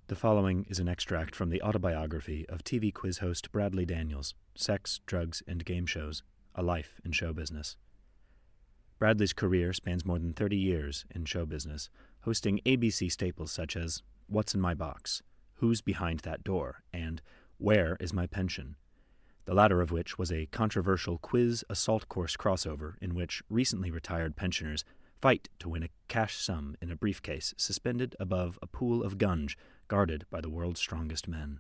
The following is an extract from the autobiography of TV quiz host Bradley Daniels, Sex, Drugs, and Game Shows, A Life in Show Business. Bradley's career spans more than 30 years in show business, hosting ABC staples such as What's in My Box, Who's Behind That Door, and Where is My Pension? The latter of which was a controversial quiz assault course crossover in which recently retired pensioners fight to win a cash sum in a briefcase suspended above a pool of gunge guarded by the world's strongest men.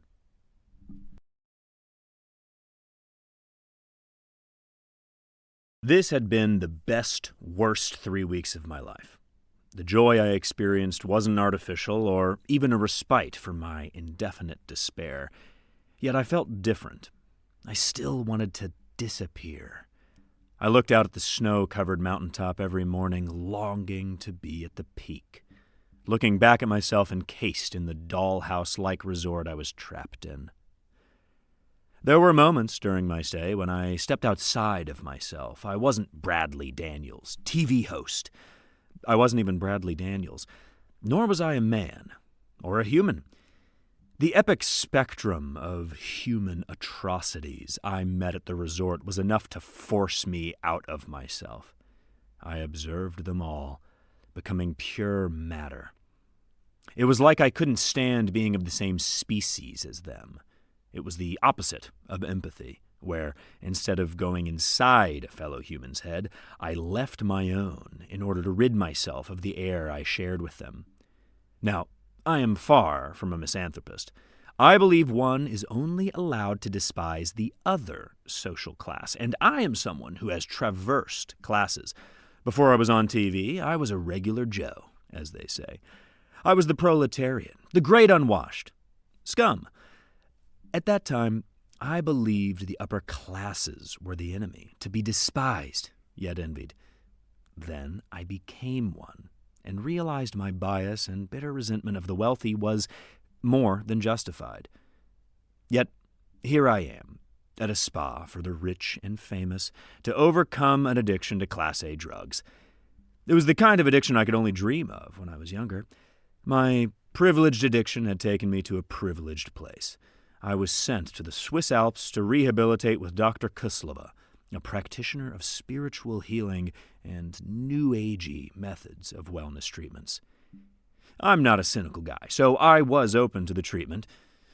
This had been the best, worst 3 weeks of my life. The joy I experienced wasn't artificial or even a respite from my indefinite despair. Yet I felt different. I still wanted to disappear. I looked out at the snow-covered mountaintop every morning, longing to be at the peak, looking back at myself encased in the dollhouse-like resort I was trapped in. There were moments during my stay when I stepped outside of myself. I wasn't Bradley Daniels, TV host. I wasn't even Bradley Daniels, nor was I a man or a human. The epic spectrum of human atrocities I met at the resort was enough to force me out of myself. I observed them all, becoming pure matter. It was like I couldn't stand being of the same species as them. It was the opposite of empathy, where, instead of going inside a fellow human's head, I left my own in order to rid myself of the air I shared with them. Now, I am far from a misanthropist. I believe one is only allowed to despise the other social class, and I am someone who has traversed classes. Before I was on TV, I was a regular Joe, as they say. I was the proletariat, the great unwashed, scum. At that time, I believed the upper classes were the enemy, to be despised, yet envied. Then I became one, and realized my bias and bitter resentment of the wealthy was more than justified. Yet here I am, at a spa for the rich and famous, to overcome an addiction to Class A drugs. It was the kind of addiction I could only dream of when I was younger. My privileged addiction had taken me to a privileged place. I was sent to the Swiss Alps to rehabilitate with Dr. Kuslova, a practitioner of spiritual healing and new agey methods of wellness treatments. I'm not a cynical guy, so I was open to the treatment.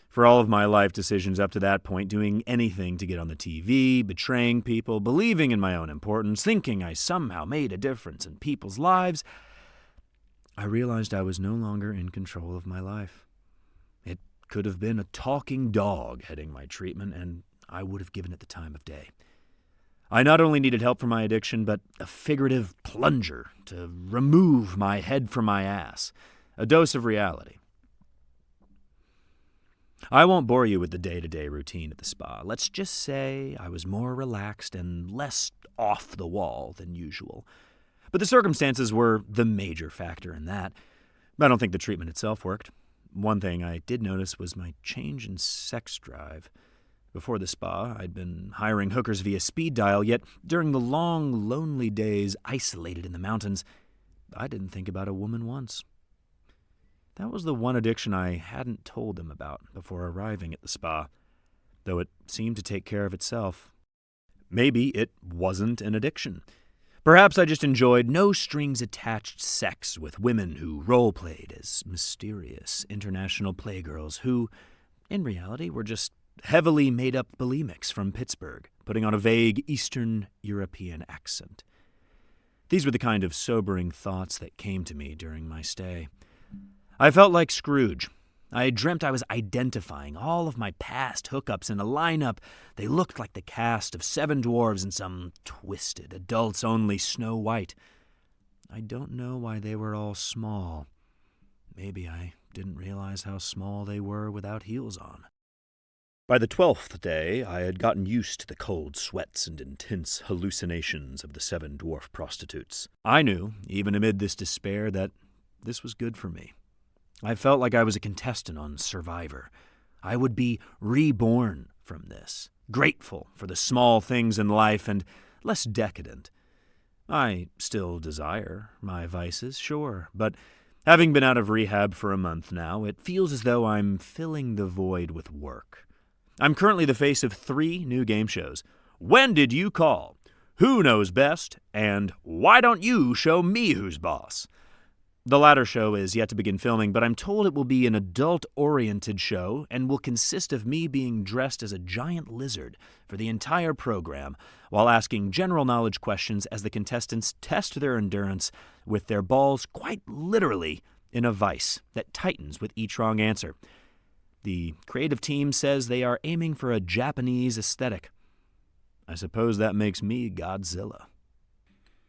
For all of my life decisions up to that point, doing anything to get on the TV, betraying people, believing in my own importance, thinking I somehow made a difference in people's lives, I realized I was no longer in control of my life. It could have been a talking dog heading my treatment, and I would have given it the time of day. I not only needed help for my addiction, but a figurative plunger to remove my head from my ass, a dose of reality. I won't bore you with the day-to-day routine at the spa. Let's just say I was more relaxed and less off the wall than usual. But the circumstances were the major factor in that. I don't think the treatment itself worked. One thing I did notice was my change in sex drive. Before the spa, I'd been hiring hookers via speed dial, yet during the long, lonely days isolated in the mountains, I didn't think about a woman once. That was the one addiction I hadn't told them about before arriving at the spa, though it seemed to take care of itself. Maybe it wasn't an addiction. Perhaps I just enjoyed no-strings-attached sex with women who role-played as mysterious international playgirls who, in reality, were just heavily made-up bulimics from Pittsburgh, putting on a vague Eastern European accent. These were the kind of sobering thoughts that came to me during my stay. I felt like Scrooge. I dreamt I was identifying all of my past hookups in a lineup. They looked like the cast of Seven Dwarves in some twisted, adults-only Snow White. I don't know why they were all small. Maybe I didn't realize how small they were without heels on. By the 12th day, I had gotten used to the cold sweats and intense hallucinations of the Seven Dwarf prostitutes. I knew, even amid this despair, that this was good for me. I felt like I was a contestant on Survivor. I would be reborn from this, grateful for the small things in life and less decadent. I still desire my vices, sure, but Having been out of rehab for a month now, it feels as though I'm filling the void with work. I'm currently the face of 3 new game shows. When Did You Call? Who Knows Best? And Why Don't You Show Me Who's Boss? The latter show is yet to begin filming, but I'm told it will be an adult-oriented show and will consist of me being dressed as a giant lizard for the entire program while asking general knowledge questions as the contestants test their endurance with their balls quite literally in a vice that tightens with each wrong answer. The creative team says they are aiming for a Japanese aesthetic. I suppose that makes me Godzilla.